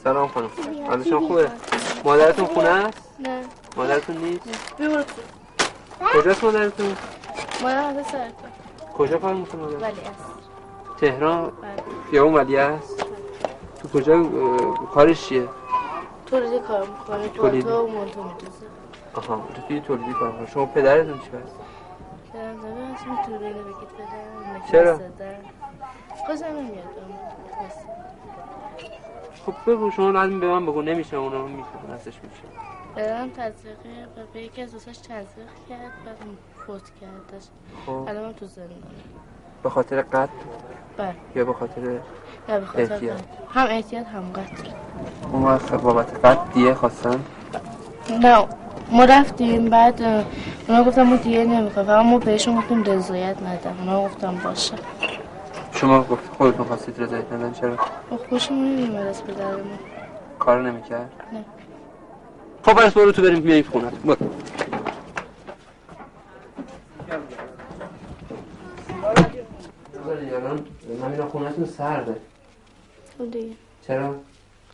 سلام خانم. حالشون خوبه؟ مادرتون خونه است؟ نه. مادرتون نیست؟ بیرون. کجاست مادرتون؟ مادرم سرکار. کجا کار میکنه مادر؟ ولی است. تهران؟ خیابون ولی است؟ تو کجا کارش چیه؟ تولیدی کار میکنه. تولیدی؟ پالتو و مانتو میدوزه. آها، توی تولیدی کار میکنه. شما پدرتون چی هست؟ پدرم داره اسم تولیدی بگید پدرم. چرا؟ خوشم نمیاد. خب بگو شما لازم به من بگو نمیشه اونو میتونه ازش میشه. پدرم تزریقی و به یکی از دوستاش تزریق کرد بعد فوت کردش. خب الان تو زندانه. به خاطر قتل؟ بله. یا به خاطر نه به خاطر قتل. هم احتیاط هم قتل. اون وقت بابت قتل دیه خواستن؟ نه ما رفتیم بعد اونا گفتم ما دیگه نمیخوام فقط ما بهشون گفتیم رضایت ندم. اونا گفتم باشه. شما گفت خودتون خواستید رضایت ندن چرا؟ خوشم نمیومد از پدرمون. کار نمیکرد؟ نه. خب پس برو تو بریم میاییم خونه. برو. الان خونه‌تون سرده. خب دیگه. چرا؟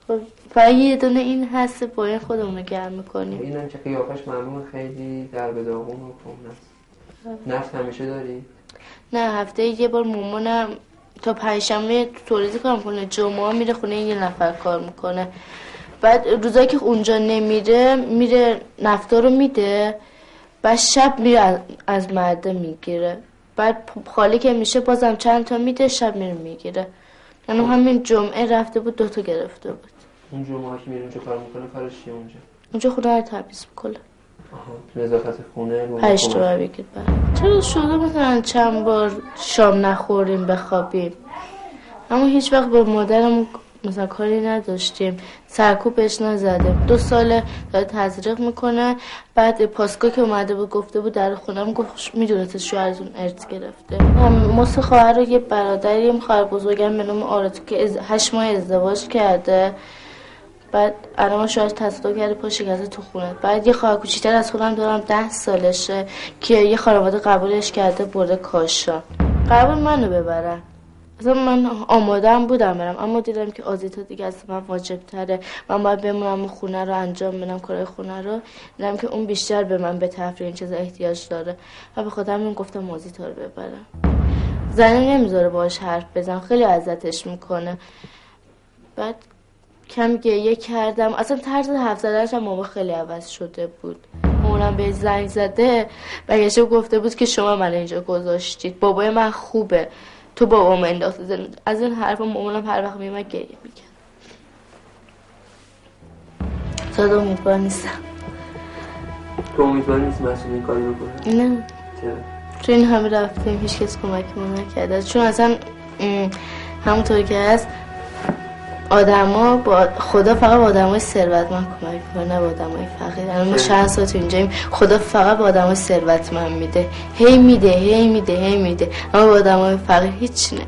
خب فقط یه دونه این هست باید خودمون رو گرم میکنیم. اینم که قیافش معلومه خیلی در به داغون و کهنه است. نفت همیشه داری؟ نه هفته یه بار مامانم تا پنجشنبه تولیدی کار میکنه، جمعه میره خونه یه نفر کار میکنه. بعد روزایی که اونجا نمیره میره نفتا رو میده، بعد شب میره از معده میگیره، بعد خالی که میشه بازم چند تا میده شب میره میگیره. یعنی همین جمعه رفته بود 2 تا گرفته بود. اون جمعه که میره اونجا کار میکنه کارش چیه اونجا؟ اونجا خونه رو تمیز میکنه. نظافت خونه 8 تا بگید. چرا شده مثلا چند بار شام نخوریم بخوابیم، اما هیچ وقت با مادرم مثلا کاری نداشتیم، سرکوبش نزدیم. 2 ساله داره تزریق میکنه. بعد پاسگاه که اومده بود گفته بود در خونم گفت میدونست شوهرتون ارث گرفته. ما 3 خواهر و یه برادریم. خواهر بزرگم به نام آرزو که 8 ماه ازدواج کرده. بعد الان شوهرش تصادف کرده پا شکسته تو خونه. بعد یه خواهر کوچیک‌تر از خودم دارم 10 سالشه که یه خانواده قبولش کرده برده کاشان. قبول منو ببرن. اصلا من آماده‌ام بودم برم اما دیدم که آزیتا دیگه از من واجب تره. من باید بمونم خونه رو انجام بدم کارهای خونه رو. دیدم که اون بیشتر به من به تفریح این چیزا احتیاج داره و به خودم گفتم آزیتا رو ببرم. زنی نمیذاره باهاش حرف بزن، خیلی اذیتش میکنه. بعد کم گریه کردم. اصلا طرز حرف زدنش هم ماما خیلی عوض شده بود. مامانم به زنگ زده برگشته گفته بود که شما من اینجا گذاشتید، بابای من خوبه، تو بابام انداختی زندگی. از این حرفا مامانم هر وقت میومد گریه میکرد. زیاد امیدوار نیستم. تو امیدوار نیست مسئول این کاری بکنه؟ نه. چرا؟ چون این همه رفتیم هیچ کس کمکمون نکرده. چون اصلا همونطوری که هست آدما با خدا فقط با آدمای ثروتمند کمک میکنه نه با آدمای فقیر. الان ما چند ساعت اینجاییم خدا فقط با آدمای ثروتمند میده. هی میده اما با آدمای فقیر هیچ نه.